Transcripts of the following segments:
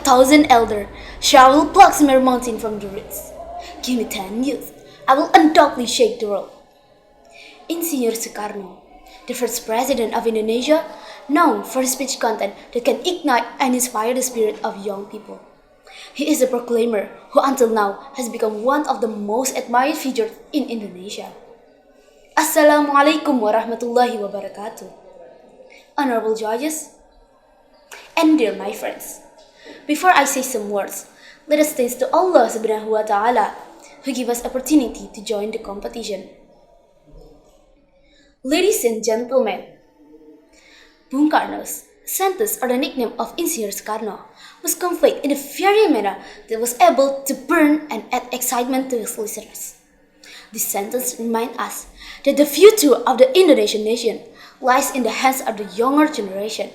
1,000 elder, sure I will pluck Sumer mountain from the roots. Give me 10 youth, I will undoubtedly shake the world. Insinyur Soekarno, the first president of Indonesia, known for his speech content that can ignite and inspire the spirit of young people. He is a proclaimer who until now has become one of the most admired figures in Indonesia. Assalamualaikum warahmatullahi wabarakatuh. Honorable judges, and dear my friends, before I say some words, let us thank to Allah subhanahu wa ta'ala who gave us opportunity to join the competition. Ladies and gentlemen, Bung Karno's sentence or the nickname of Insinyur Soekarno was conveyed in a very manner that was able to burn and add excitement to his listeners. This sentence reminds us that the future of the Indonesian nation lies in the hands of the younger generation.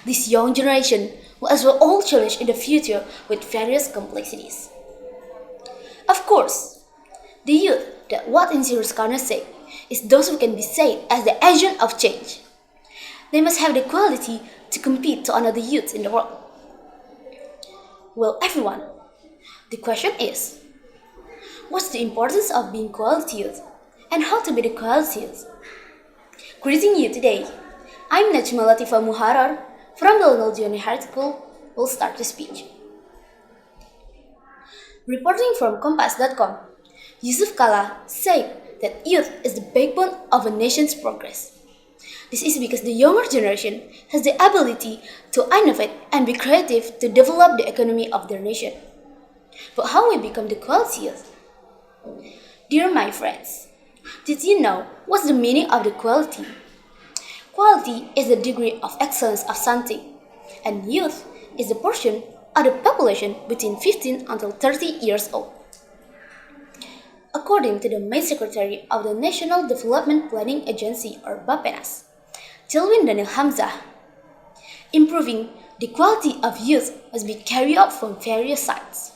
This young generation will as well all challenge in the future with various complexities. Of course, the youth that what Insinyur Soekarno said is those who can be said as the agent of change. They must have the quality to compete to another youth in the world. Well, everyone, the question is, what's the importance of being quality youth and how to be the quality youth? Greeting you today, I'm Najma Latifa Muharar from the Lionel Junior High School. We'll start the speech. Reporting from Kompas.com, Yusuf Kala said that youth is the backbone of a nation's progress. This is because the younger generation has the ability to innovate and be creative to develop the economy of their nation. But how we become the quality youth? Dear my friends, did you know what's the meaning of the quality? Quality is the degree of excellence of something, and youth is the portion of the population between 15 until 30 years old. According to the main secretary of the National Development Planning Agency or Bappenas, Tilwin Daniel Hamzah, improving the quality of youth must be carried out from various sides,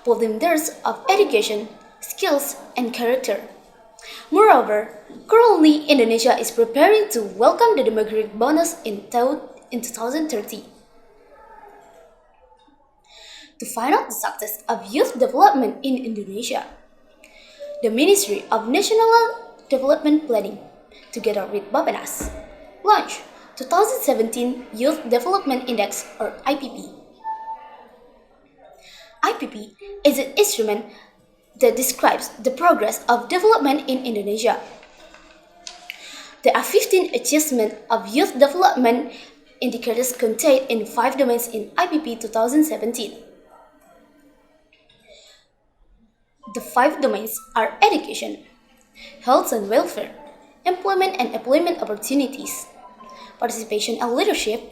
both in terms of education, skills, and character. Moreover, currently Indonesia is preparing to welcome the demographic bonus in 2030. To find out the success of youth development in Indonesia, the Ministry of National Development Planning, together with Bappenas, launched 2017 Youth Development Index or IPP. IPP is an instrument that describes the progress of development in Indonesia. There are 15 achievements of youth development indicators contained in 5 domains in IPP 2017. The 5 domains are education, health and welfare, employment and employment opportunities, participation and leadership,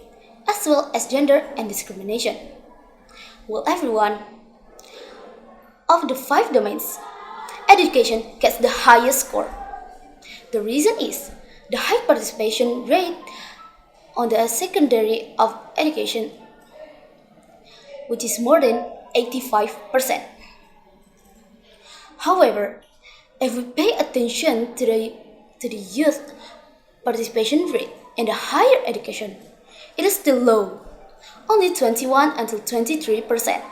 as well as gender and discrimination. Well, everyone, of the 5 domains, education gets the highest score. The reason is the high participation rate on the secondary of education, which is more than 85%. However, if we pay attention to the youth participation rate in the higher education, it is still low, only 21 until 23%.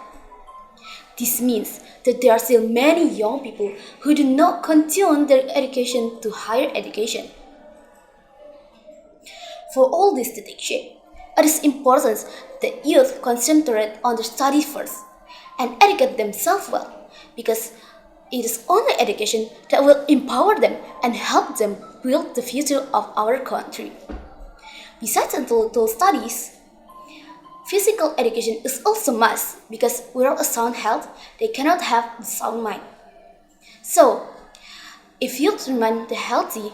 This means that there are still many young people who do not continue their education to higher education. For all this to take shape, it is important that youth concentrate on their studies first and educate themselves well, because it is only education that will empower them and help them build the future of our country. Besides intellectual studies, physical education is also must, because without a sound health, they cannot have a sound mind. So, if youth remain healthy,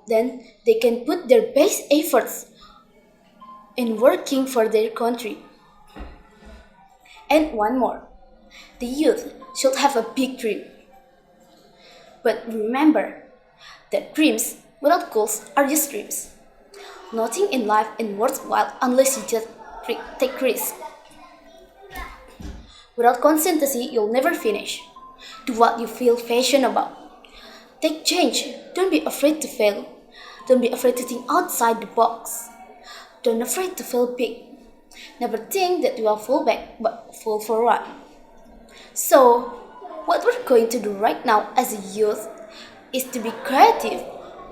then they can put their best efforts in working for their country. And one more, the youth should have a big dream. But remember that dreams without goals are just dreams. Nothing in life is worthwhile unless you just take risks. Without consistency, you'll never finish. Do what you feel passionate about. Take change. Don't be afraid to fail. Don't be afraid to think outside the box. Don't afraid to fail big. Never think that you will fall back, but fall forward. So, what we're going to do right now as a youth is to be creative,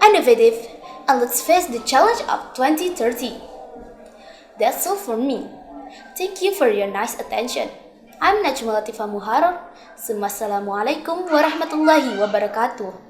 innovative, and let's face the challenge of 2030. That's all for me. Thank you for your nice attention. I'm Najma Latifah Muharrar. Assalamualaikum warahmatullahi wabarakatuh.